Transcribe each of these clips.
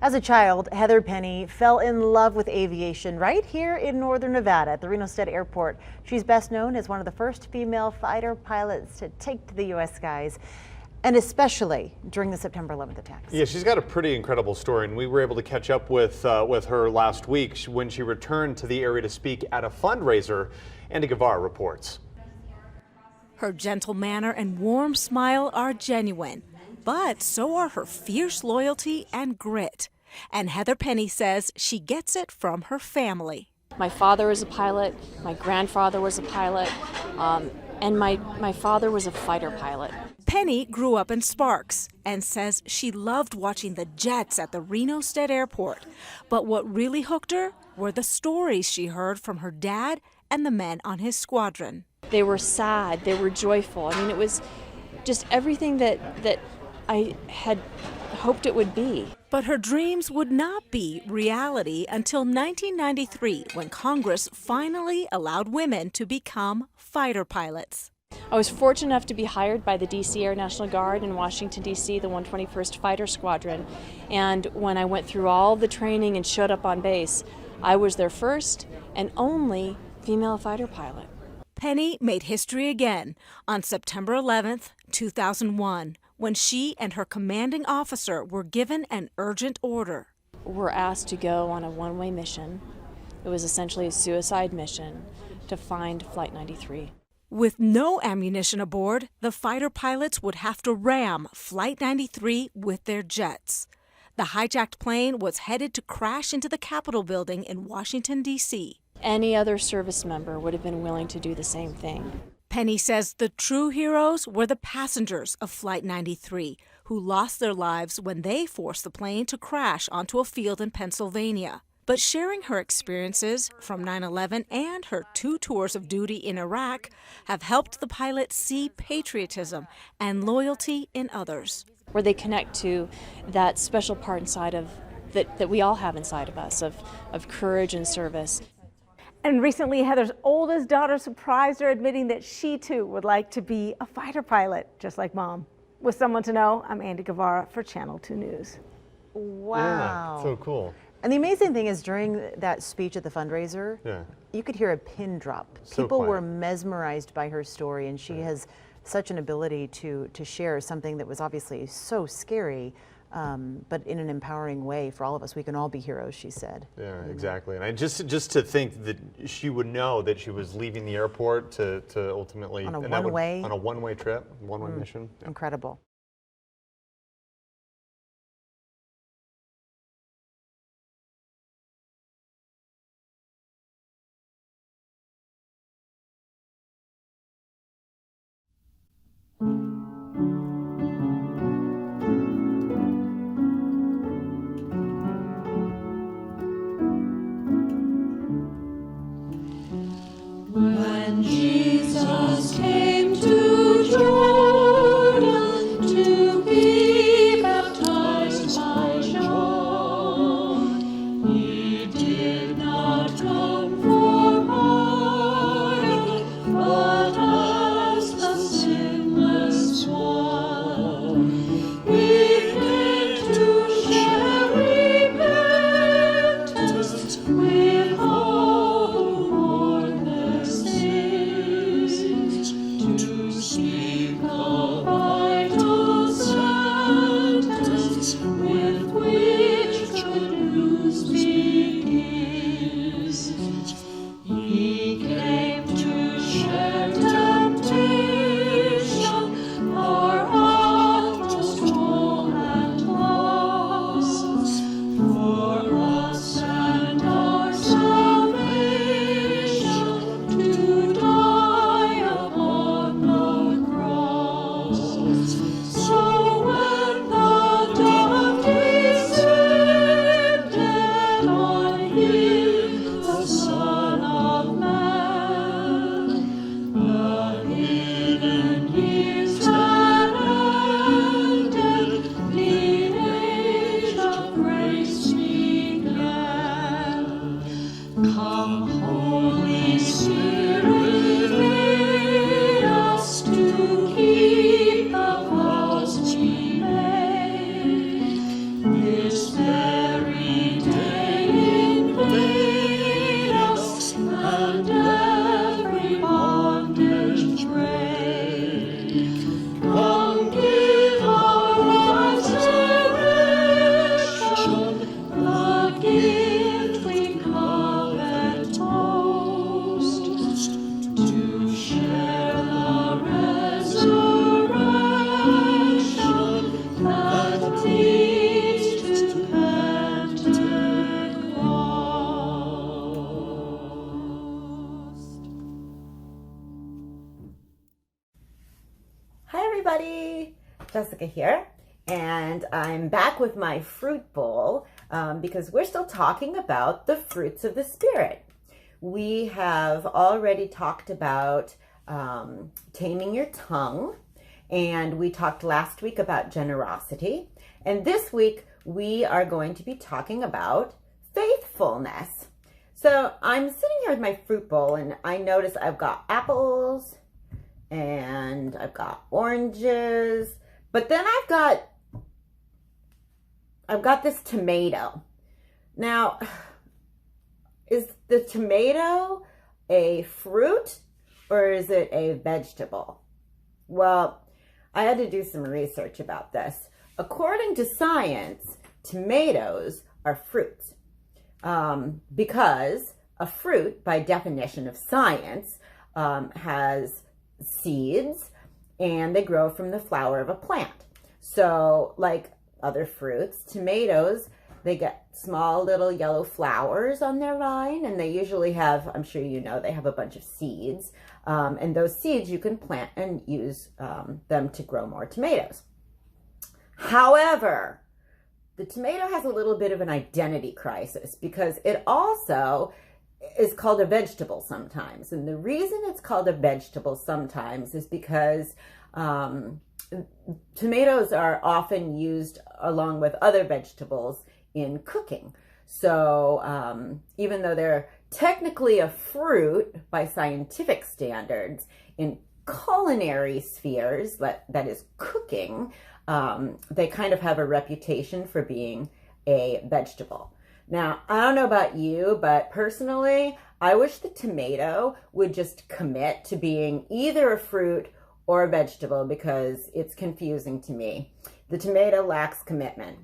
As a child, Heather Penny fell in love with aviation right here in northern Nevada at the Reno State Airport. She's best known as one of the first female fighter pilots to take to the U.S. skies, and especially during the September 11th attacks. Yeah, she's got a pretty incredible story, and we were able to catch up with her last week when she returned to the area to speak at a fundraiser. Andy Guevara reports. Her gentle manner and warm smile are genuine, but so are her fierce loyalty and grit. And Heather Penny says she gets it from her family. My father was a pilot, my grandfather was a pilot, and my father was a fighter pilot. Penny grew up in Sparks and says she loved watching the jets at the Reno State Airport. But what really hooked her were the stories she heard from her dad and the men on his squadron. They were sad, they were joyful. I mean, it was just everything that I had hoped it would be. But her dreams would not be reality until 1993, when Congress finally allowed women to become fighter pilots. I was fortunate enough to be hired by the D.C. Air National Guard in Washington, D.C., the 121st Fighter Squadron. And when I went through all the training and showed up on base, I was their first and only female fighter pilot. Penny made history again on September 11th, 2001, when she and her commanding officer were given an urgent order. We're asked to go on a one-way mission. It was essentially a suicide mission to find Flight 93. With no ammunition aboard, the fighter pilots would have to ram Flight 93 with their jets. The hijacked plane was headed to crash into the Capitol building in Washington, D.C. Any other service member would have been willing to do the same thing. Penny says the true heroes were the passengers of Flight 93, who lost their lives when they forced the plane to crash onto a field in Pennsylvania. But sharing her experiences from 9/11 and her 2 tours of duty in Iraq have helped the pilots see patriotism and loyalty in others. Where they connect to that special part inside of that we all have inside of us, of courage and service. And recently, Heather's oldest daughter surprised her, admitting that she too would like to be a fighter pilot, just like Mom. With Someone to Know, I'm Andy Guevara for Channel 2 News. Wow. Yeah, so cool. And the amazing thing is, during that speech at the fundraiser, you could hear a pin drop. People were mesmerized by her story, and she has such an ability to share something that was obviously so scary, but in an empowering way for all of us. We can all be heroes, she said. Yeah, exactly. And just to think that she would know that she was leaving the airport to ultimately on a one-way trip, one-way mission. Yeah. Incredible. When Jesus came to Jordan Jessica here, and I'm back with my fruit bowl because we're still talking about the fruits of the Spirit. We have already talked about taming your tongue, and we talked last week about generosity, and this week we are going to be talking about faithfulness. So I'm sitting here with my fruit bowl, and I notice I've got apples and I've got oranges, but then I've got this tomato. Now, is the tomato a fruit or is it a vegetable? Well, I had to do some research about this. According to science, tomatoes are fruits because a fruit, by definition of science, has seeds and they grow from the flower of a plant. So like other fruits, tomatoes, they get small little yellow flowers on their vine, and they usually have, I'm sure you know, they have a bunch of seeds. And those seeds you can plant and use them to grow more tomatoes. However, the tomato has a little bit of an identity crisis because it also is called a vegetable sometimes. And the reason it's called a vegetable sometimes is because tomatoes are often used along with other vegetables in cooking. So even though they're technically a fruit by scientific standards, in culinary spheres, that is cooking, they kind of have a reputation for being a vegetable. Now, I don't know about you, but personally, I wish the tomato would just commit to being either a fruit or a vegetable because it's confusing to me. The tomato lacks commitment.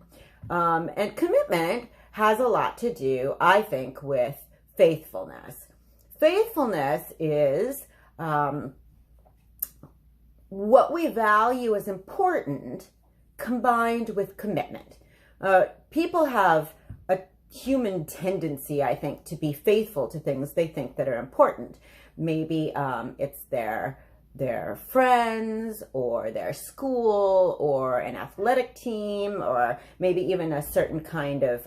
And commitment has a lot to do, I think, with faithfulness. Faithfulness is what we value as important combined with commitment. People have a human tendency, I think, to be faithful to things they think that are important. Maybe it's their friends or their school or an athletic team or maybe even a certain kind of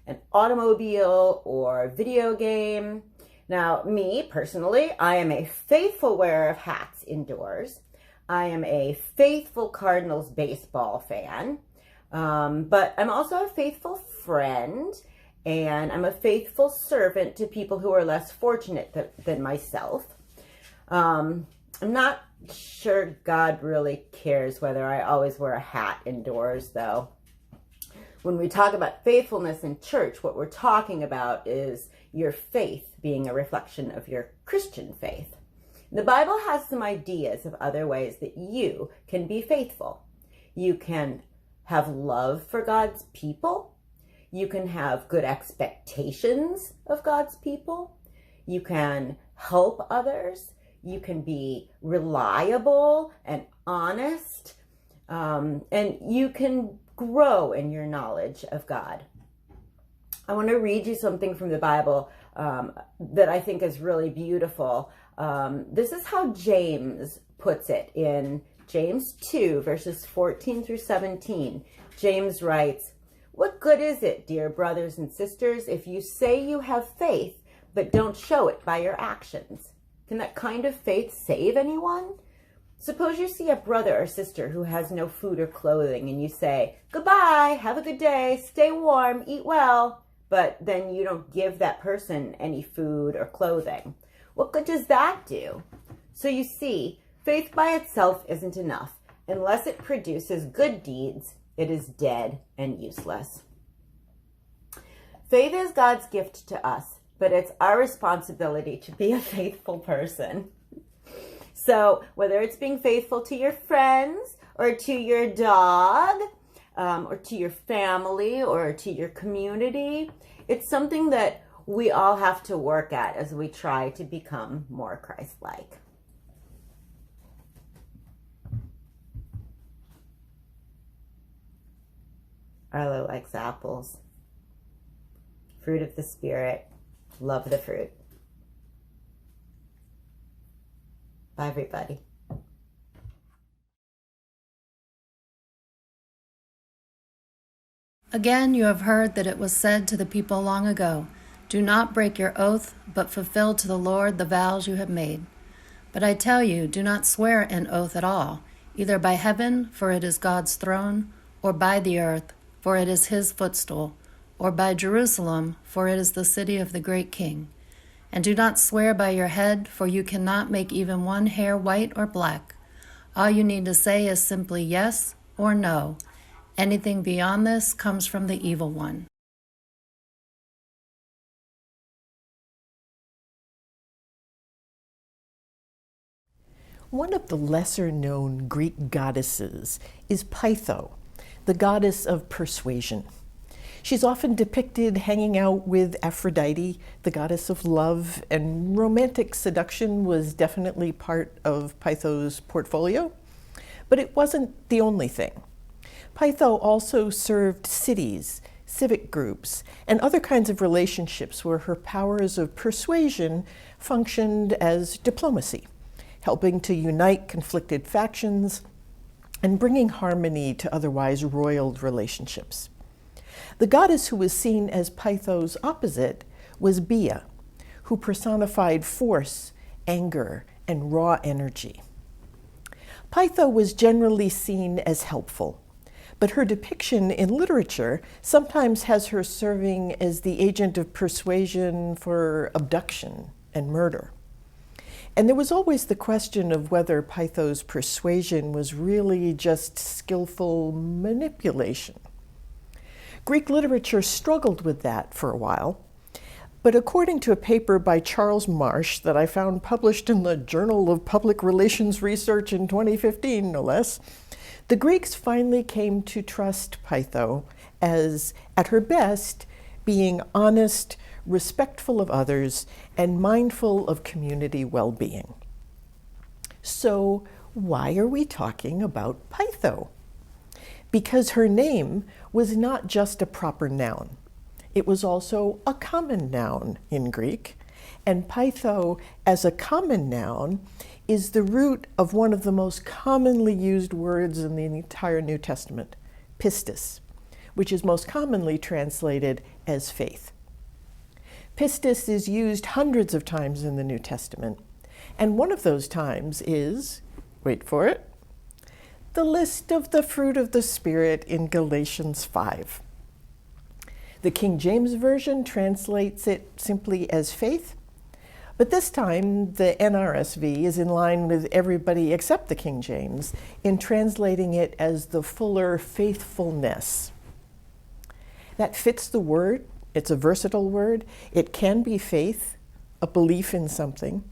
an automobile or video game. Now, me personally, I am a faithful wearer of hats indoors. I am a faithful Cardinals baseball fan, but I'm also a faithful friend, and I'm a faithful servant to people who are less fortunate than myself. I'm not sure God really cares whether I always wear a hat indoors, though. When we talk about faithfulness in church, what we're talking about is your faith being a reflection of your Christian faith. The Bible has some ideas of other ways that you can be faithful. You can have love for God's people. You can have good expectations of God's people. You can help others. You can be reliable and honest. And you can grow in your knowledge of God. I want to read you something from the Bible that I think is really beautiful. This is how James puts it in James 2, verses 14 through 17. James writes, "What good is it, dear brothers and sisters, if you say you have faith, but don't show it by your actions? Can that kind of faith save anyone? Suppose you see a brother or sister who has no food or clothing, and you say, 'Goodbye, have a good day, stay warm, eat well,' but then you don't give that person any food or clothing. What good does that do? So you see, faith by itself isn't enough. Unless it produces good deeds, it is dead and useless." Faith is God's gift to us, but it's our responsibility to be a faithful person. So whether it's being faithful to your friends or to your dog or to your family or to your community, it's something that we all have to work at as we try to become more Christ-like. Arlo likes apples. Fruit of the Spirit. Love the fruit. Bye, everybody. Again, you have heard that it was said to the people long ago, "Do not break your oath, but fulfill to the Lord the vows you have made." But I tell you, do not swear an oath at all, either by heaven, for it is God's throne, or by the earth, for it is his footstool, or by Jerusalem, for it is the city of the great King. And do not swear by your head, for you cannot make even one hair white or black. All you need to say is simply yes or no. Anything beyond this comes from the evil one. One of the lesser-known Greek goddesses is Pytho, the goddess of persuasion. She's often depicted hanging out with Aphrodite, the goddess of love, and romantic seduction was definitely part of Pytho's portfolio, but it wasn't the only thing. Pytho also served cities, civic groups, and other kinds of relationships where her powers of persuasion functioned as diplomacy, helping to unite conflicted factions and bringing harmony to otherwise roiled relationships. The goddess who was seen as Pytho's opposite was Bia, who personified force, anger, and raw energy. Pytho was generally seen as helpful, but her depiction in literature sometimes has her serving as the agent of persuasion for abduction and murder. And there was always the question of whether Pytho's persuasion was really just skillful manipulation. Greek literature struggled with that for a while, but according to a paper by Charles Marsh that I found published in the Journal of Public Relations Research in 2015, no less, the Greeks finally came to trust Pytho as, at her best, being honest, respectful of others, and mindful of community well-being. So why are we talking about Pytho? Because her name was not just a proper noun. It was also a common noun in Greek, and Pytho as a common noun is the root of one of the most commonly used words in the entire New Testament, pistis, which is most commonly translated as faith. Pistis is used hundreds of times in the New Testament, and one of those times is, wait for it, the list of the fruit of the Spirit in Galatians 5. The King James Version translates it simply as faith, but this time the NRSV is in line with everybody except the King James in translating it as the fuller faithfulness. That fits the word. It's a versatile word. It can be faith, a belief in something,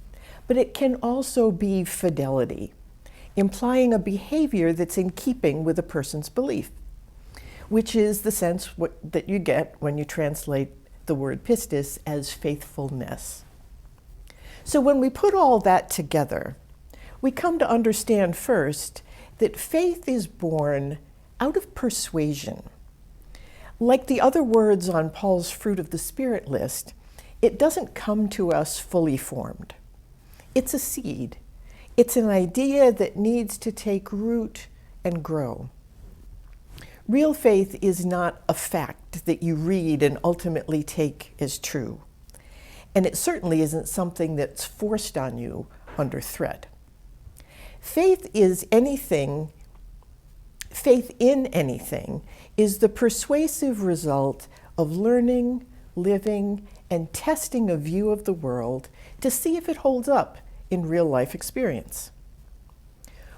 but it can also be fidelity, implying a behavior that's in keeping with a person's belief, which is the sense that you get when you translate the word pistis as faithfulness. So when we put all that together, we come to understand first that faith is born out of persuasion. Like the other words on Paul's fruit of the Spirit list, it doesn't come to us fully formed. It's a seed. It's an idea that needs to take root and grow. Real faith is not a fact that you read and ultimately take as true. And it certainly isn't something that's forced on you under threat. Faith in anything is the persuasive result of learning, living, and testing a view of the world to see if it holds up in real life experience.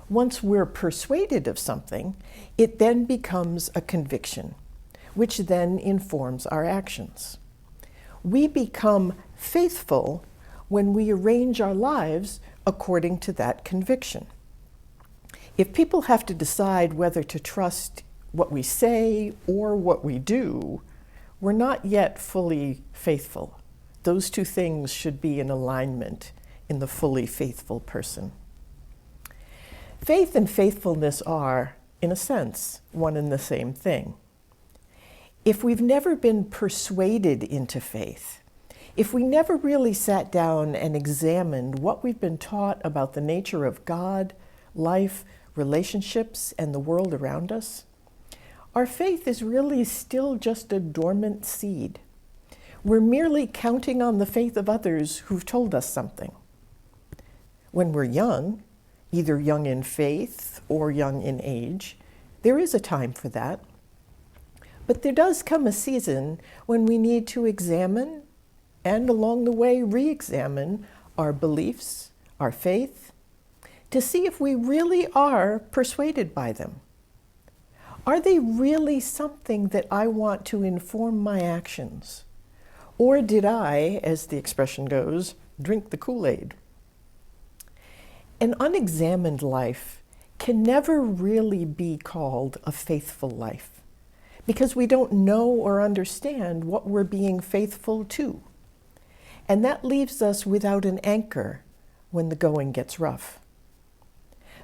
Once we're persuaded of something, it then becomes a conviction, which then informs our actions. We become faithful when we arrange our lives according to that conviction. If people have to decide whether to trust what we say or what we do, we're not yet fully faithful. Those two things should be in alignment in the fully faithful person. Faith and faithfulness are, in a sense, one and the same thing. If we've never been persuaded into faith, if we never really sat down and examined what we've been taught about the nature of God, life, relationships, and the world around us, our faith is really still just a dormant seed. We're merely counting on the faith of others who've told us something. When we're young, either young in faith or young in age, there is a time for that. But there does come a season when we need to examine and along the way re-examine our beliefs, our faith, to see if we really are persuaded by them. Are they really something that I want to inform my actions? Or did I, as the expression goes, drink the Kool-Aid? An unexamined life can never really be called a faithful life, because we don't know or understand what we're being faithful to. And that leaves us without an anchor when the going gets rough.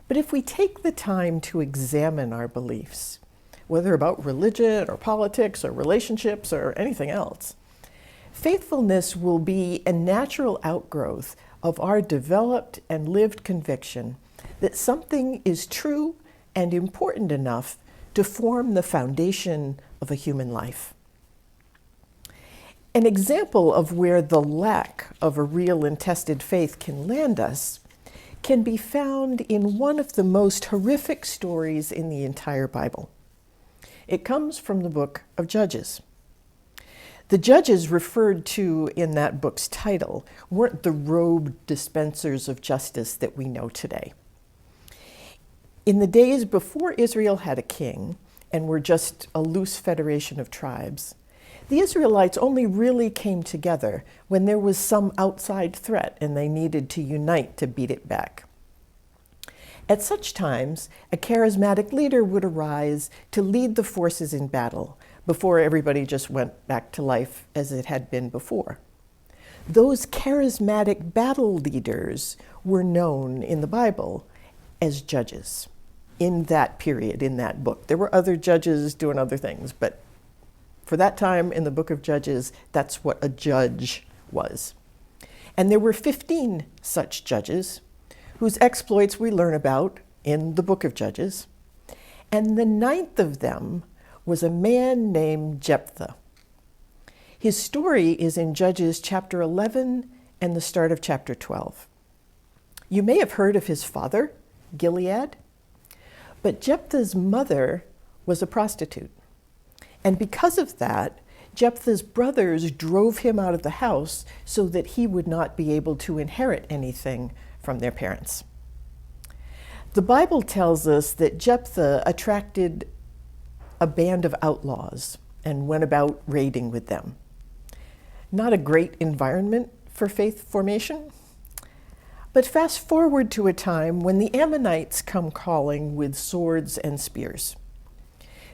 But if we take the time to examine our beliefs, whether about religion or politics or relationships or anything else, faithfulness will be a natural outgrowth of our developed and lived conviction that something is true and important enough to form the foundation of a human life. An example of where the lack of a real and tested faith can land us can be found in one of the most horrific stories in the entire Bible. It comes from the book of Judges. The judges referred to in that book's title weren't the robed dispensers of justice that we know today. In the days before Israel had a king and were just a loose federation of tribes, the Israelites only really came together when there was some outside threat and they needed to unite to beat it back. At such times, a charismatic leader would arise to lead the forces in battle before everybody just went back to life as it had been before. Those charismatic battle leaders were known in the Bible as judges in that period, in that book. There were other judges doing other things, but for that time in the book of Judges, that's what a judge was. And there were 15 such judges whose exploits we learn about in the book of Judges. And the 9th of them was a man named Jephthah. His story is in Judges chapter 11 and the start of chapter 12. You may have heard of his father, Gilead, but Jephthah's mother was a prostitute. And because of that, Jephthah's brothers drove him out of the house so that he would not be able to inherit anything from their parents. The Bible tells us that Jephthah attracted a band of outlaws and went about raiding with them. Not a great environment for faith formation. But fast forward to a time when the Ammonites come calling with swords and spears.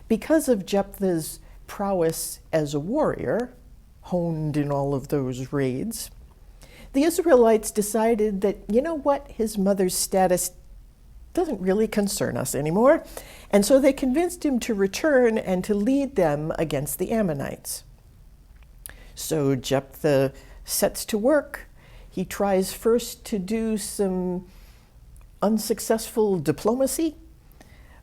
Because of Jephthah's prowess as a warrior, honed in all of those raids, the Israelites decided that, you know what, his mother's status doesn't really concern us anymore. And so they convinced him to return and to lead them against the Ammonites. So Jephthah sets to work. He tries first to do some unsuccessful diplomacy,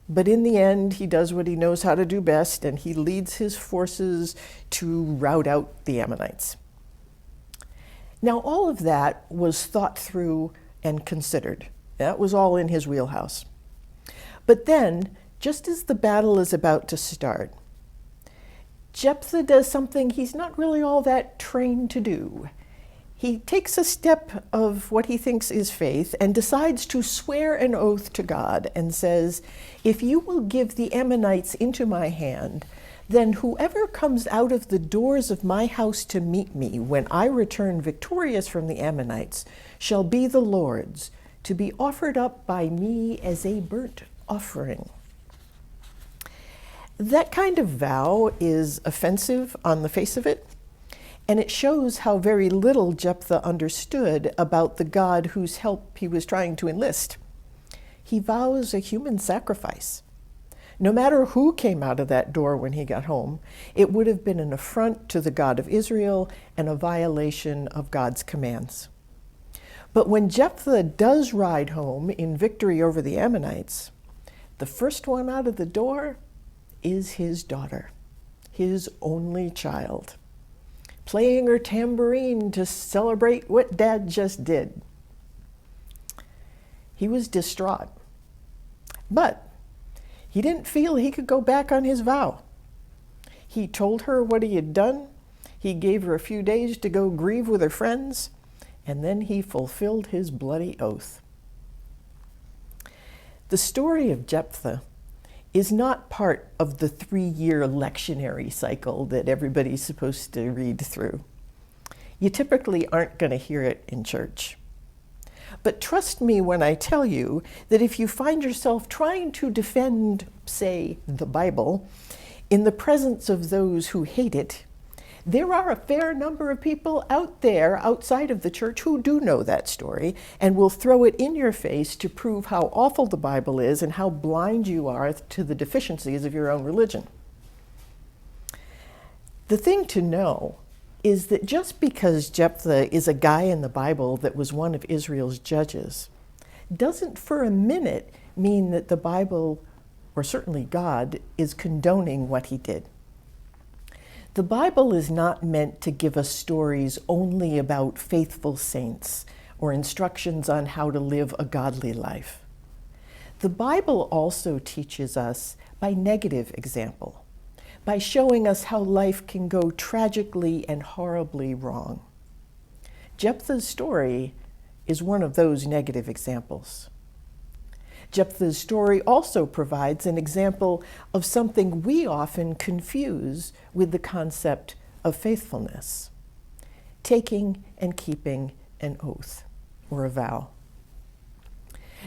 but in the end, he does what he knows how to do best, and he leads his forces to rout out the Ammonites. Now, all of that was thought through and considered. That was all in his wheelhouse. But then, just as the battle is about to start, Jephthah does something he's not really all that trained to do. He takes a step of what he thinks is faith and decides to swear an oath to God and says, if you will give the Ammonites into my hand, then whoever comes out of the doors of my house to meet me when I return victorious from the Ammonites shall be the Lord's, to be offered up by me as a burnt offering. That kind of vow is offensive on the face of it. And it shows how very little Jephthah understood about the God whose help he was trying to enlist. He vows a human sacrifice. No matter who came out of that door when he got home, it would have been an affront to the God of Israel and a violation of God's commands. But when Jephthah does ride home in victory over the Ammonites, the first one out of the door is his daughter, his only child, playing her tambourine to celebrate what Dad just did. He was distraught, but he didn't feel he could go back on his vow. He told her what he had done. He gave her a few days to go grieve with her friends, and then he fulfilled his bloody oath. The story of Jephthah is not part of the 3-year lectionary cycle that everybody's supposed to read through. You typically aren't going to hear it in church. But trust me when I tell you that if you find yourself trying to defend, say, the Bible, in the presence of those who hate it, there are a fair number of people out there outside of the church who do know that story and will throw it in your face to prove how awful the Bible is and how blind you are to the deficiencies of your own religion. The thing to know is that just because Jephthah is a guy in the Bible that was one of Israel's judges doesn't for a minute mean that the Bible, or certainly God, is condoning what he did. The Bible is not meant to give us stories only about faithful saints or instructions on how to live a godly life. The Bible also teaches us by negative example, by showing us how life can go tragically and horribly wrong. Jephthah's story is one of those negative examples. Jephthah's story also provides an example of something we often confuse with the concept of faithfulness: taking and keeping an oath or a vow.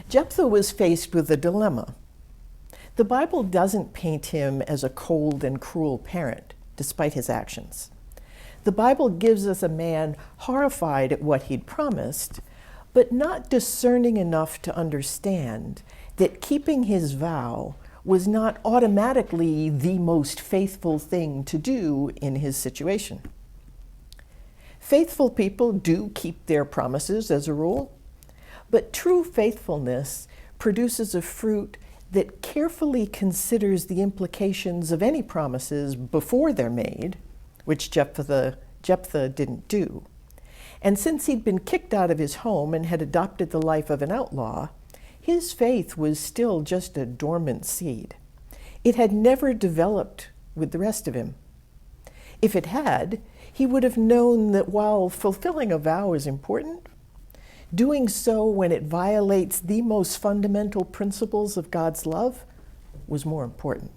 Jephthah was faced with a dilemma. The Bible doesn't paint him as a cold and cruel parent, despite his actions. The Bible gives us a man horrified at what he'd promised, but not discerning enough to understand that keeping his vow was not automatically the most faithful thing to do in his situation. Faithful people do keep their promises as a rule, but true faithfulness produces a fruit that carefully considers the implications of any promises before they're made, which Jephthah didn't do. And since he'd been kicked out of his home and had adopted the life of an outlaw, his faith was still just a dormant seed. It had never developed with the rest of him. If it had, he would have known that while fulfilling a vow is important, doing so when it violates the most fundamental principles of God's love was more important.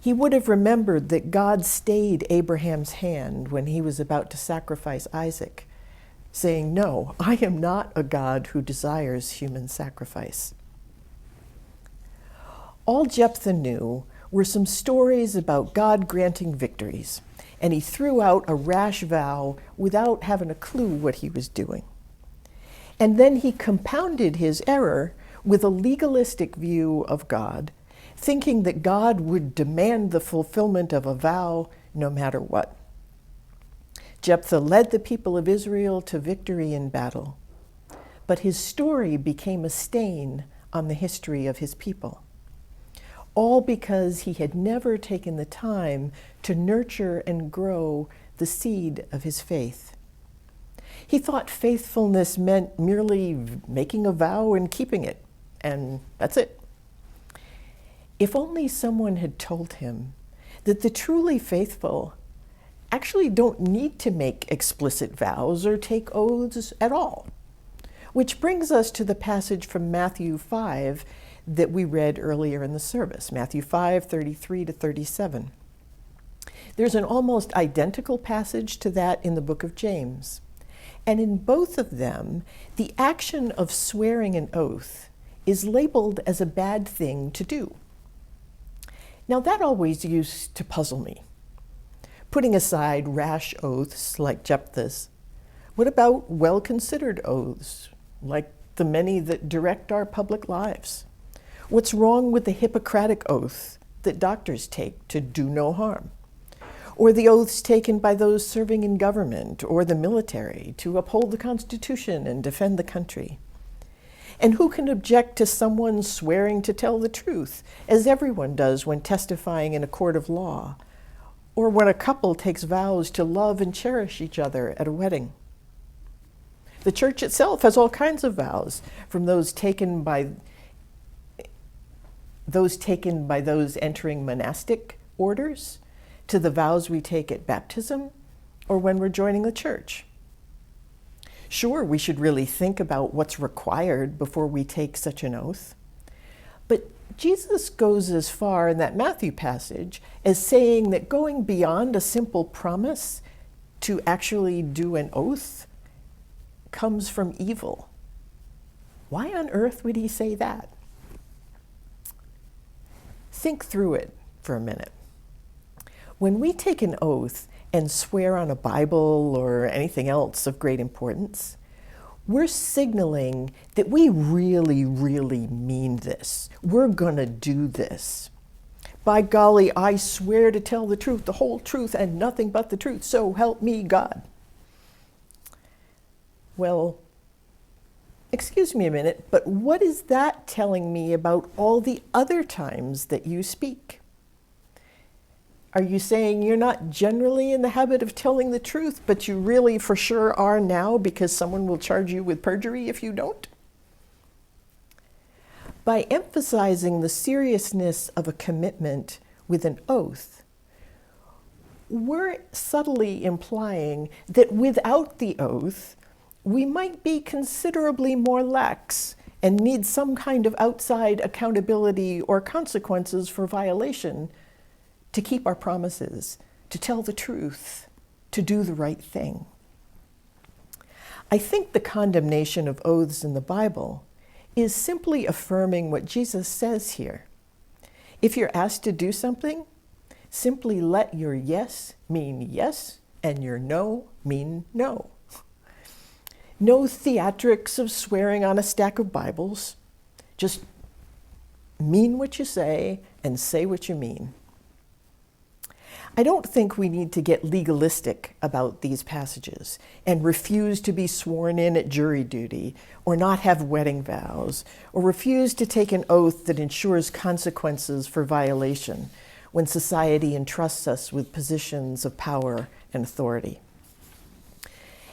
He would have remembered that God stayed Abraham's hand when he was about to sacrifice Isaac, saying, "No, I am not a God who desires human sacrifice." All Jephthah knew were some stories about God granting victories, and he threw out a rash vow without having a clue what he was doing. And then he compounded his error with a legalistic view of God, thinking that God would demand the fulfillment of a vow no matter what. Jephthah led the people of Israel to victory in battle, but his story became a stain on the history of his people, all because he had never taken the time to nurture and grow the seed of his faith. He thought faithfulness meant merely making a vow and keeping it, and that's it. If only someone had told him that the truly faithful actually don't need to make explicit vows or take oaths at all. Which brings us to the passage from Matthew 5 that we read earlier in the service, Matthew 5:33 to 37. There's an almost identical passage to that in the book of James. And in both of them, the action of swearing an oath is labeled as a bad thing to do. Now that always used to puzzle me. Putting aside rash oaths like Jephthah's, what about well-considered oaths, like the many that direct our public lives? What's wrong with the Hippocratic oath that doctors take to do no harm? Or the oaths taken by those serving in government or the military to uphold the Constitution and defend the country? And who can object to someone swearing to tell the truth, as everyone does when testifying in a court of law, or when a couple takes vows to love and cherish each other at a wedding? The church itself has all kinds of vows, from those taken by those entering monastic orders, to the vows we take at baptism, or when we're joining the church. Sure, we should really think about what's required before we take such an oath. But Jesus goes as far in that Matthew passage as saying that going beyond a simple promise to actually do an oath comes from evil. Why on earth would he say that? Think through it for a minute. When we take an oath and swear on a Bible or anything else of great importance, we're signaling that we really, really mean this. We're gonna do this. By golly, I swear to tell the truth, the whole truth, and nothing but the truth, so help me God. Well, excuse me a minute, but what is that telling me about all the other times that you speak? Are you saying you're not generally in the habit of telling the truth, but you really for sure are now because someone will charge you with perjury if you don't? By emphasizing the seriousness of a commitment with an oath, we're subtly implying that without the oath, we might be considerably more lax and need some kind of outside accountability or consequences for violation to keep our promises, to tell the truth, to do the right thing. I think the condemnation of oaths in the Bible is simply affirming what Jesus says here. If you're asked to do something, simply let your yes mean yes and your no mean no. No theatrics of swearing on a stack of Bibles. Just mean what you say and say what you mean. I don't think we need to get legalistic about these passages and refuse to be sworn in at jury duty, or not have wedding vows, or refuse to take an oath that ensures consequences for violation when society entrusts us with positions of power and authority.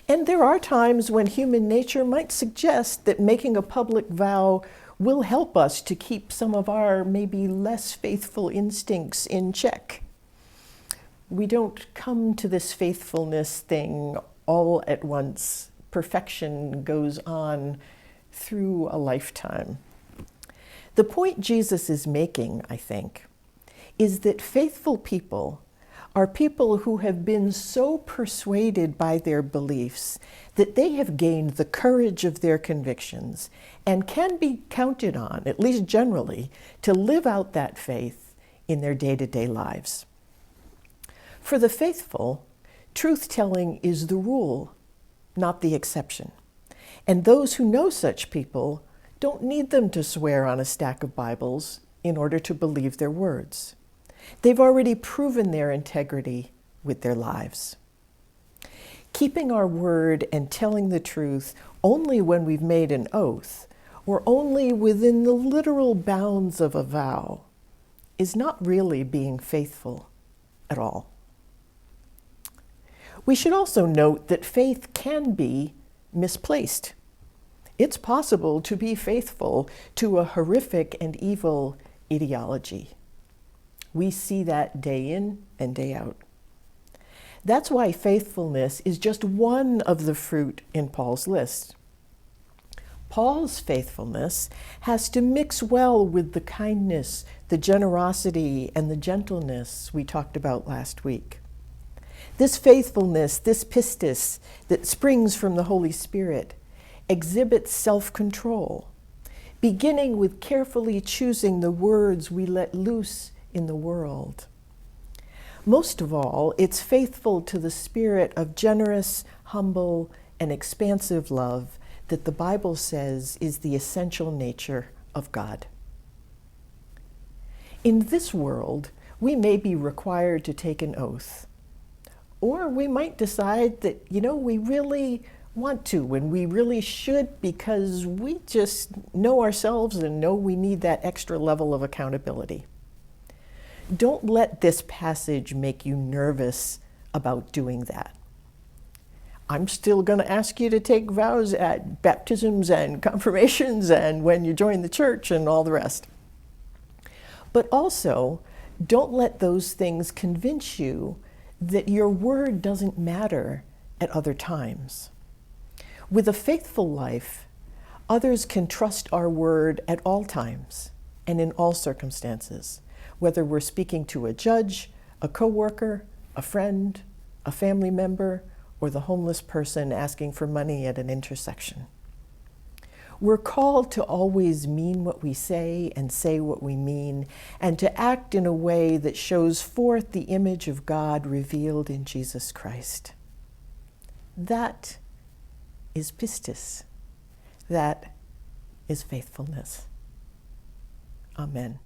And there are times when human nature might suggest that making a public vow will help us to keep some of our maybe less faithful instincts in check. We don't come to this faithfulness thing all at once. Perfection goes on through a lifetime. The point Jesus is making, I think, is that faithful people are people who have been so persuaded by their beliefs that they have gained the courage of their convictions and can be counted on, at least generally, to live out that faith in their day-to-day lives. For the faithful, truth-telling is the rule, not the exception. And those who know such people don't need them to swear on a stack of Bibles in order to believe their words. They've already proven their integrity with their lives. Keeping our word and telling the truth only when we've made an oath, or only within the literal bounds of a vow, is not really being faithful at all. We should also note that faith can be misplaced. It's possible to be faithful to a horrific and evil ideology. We see that day in and day out. That's why faithfulness is just one of the fruit in Paul's list. Paul's faithfulness has to mix well with the kindness, the generosity, and the gentleness we talked about last week. This faithfulness, this pistis that springs from the Holy Spirit, exhibits self-control, beginning with carefully choosing the words we let loose in the world. Most of all, it's faithful to the spirit of generous, humble, and expansive love that the Bible says is the essential nature of God. In this world, we may be required to take an oath. Or we might decide that, we really want to when we really should, because we just know ourselves and know we need that extra level of accountability. Don't let this passage make you nervous about doing that. I'm still going to ask you to take vows at baptisms and confirmations and when you join the church and all the rest. But also, don't let those things convince you that your word doesn't matter at other times. With a faithful life, others can trust our word at all times and in all circumstances, whether we're speaking to a judge, a coworker, a friend, a family member, or the homeless person asking for money at an intersection. We're called to always mean what we say and say what we mean, and to act in a way that shows forth the image of God revealed in Jesus Christ. That is pistis. That is faithfulness. Amen.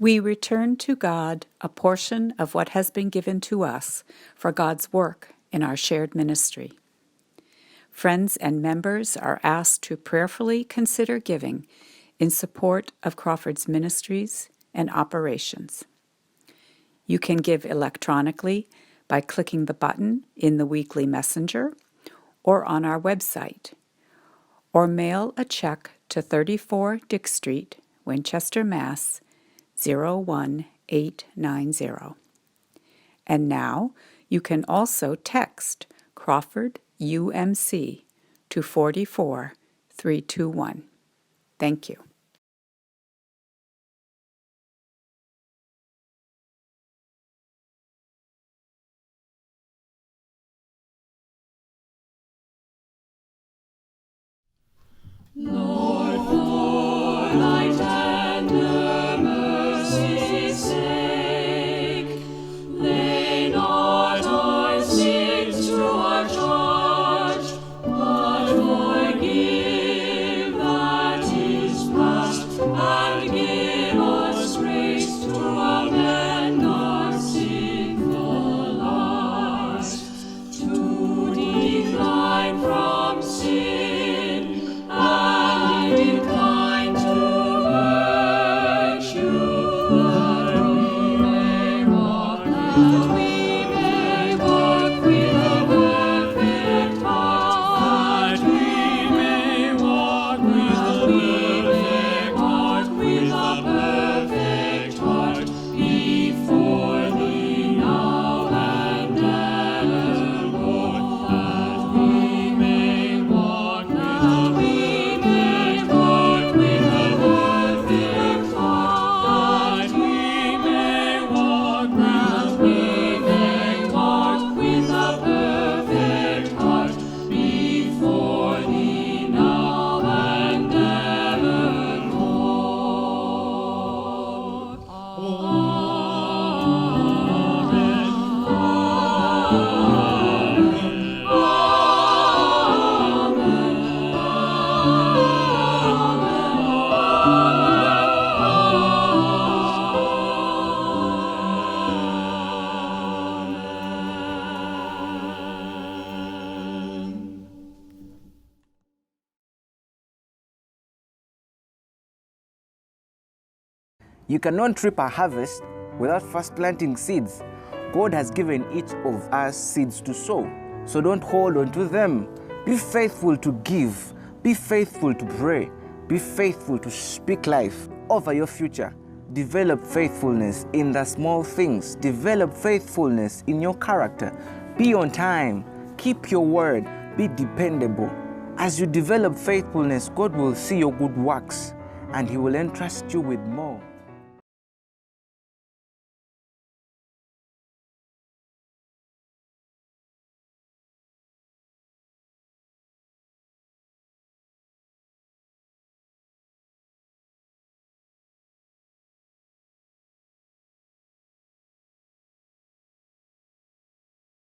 We return to God a portion of what has been given to us for God's work in our shared ministry. Friends and members are asked to prayerfully consider giving in support of Crawford's ministries and operations. You can give electronically by clicking the button in the weekly messenger or on our website, or mail a check to 34 Dick Street, Winchester, Mass. 01890. And now you can also text Crawford UMC to 44321. Thank you. Lord, for thy tender mercy's sake, lay not our sins to our charge, but forgive, that is You cannot reap a harvest without first planting seeds. God has given each of us seeds to sow, so don't hold on to them. Be faithful to give. Be faithful to pray. Be faithful to speak life over your future. Develop faithfulness in the small things. Develop faithfulness in your character. Be on time. Keep your word. Be dependable. As you develop faithfulness, God will see your good works and He will entrust you with more.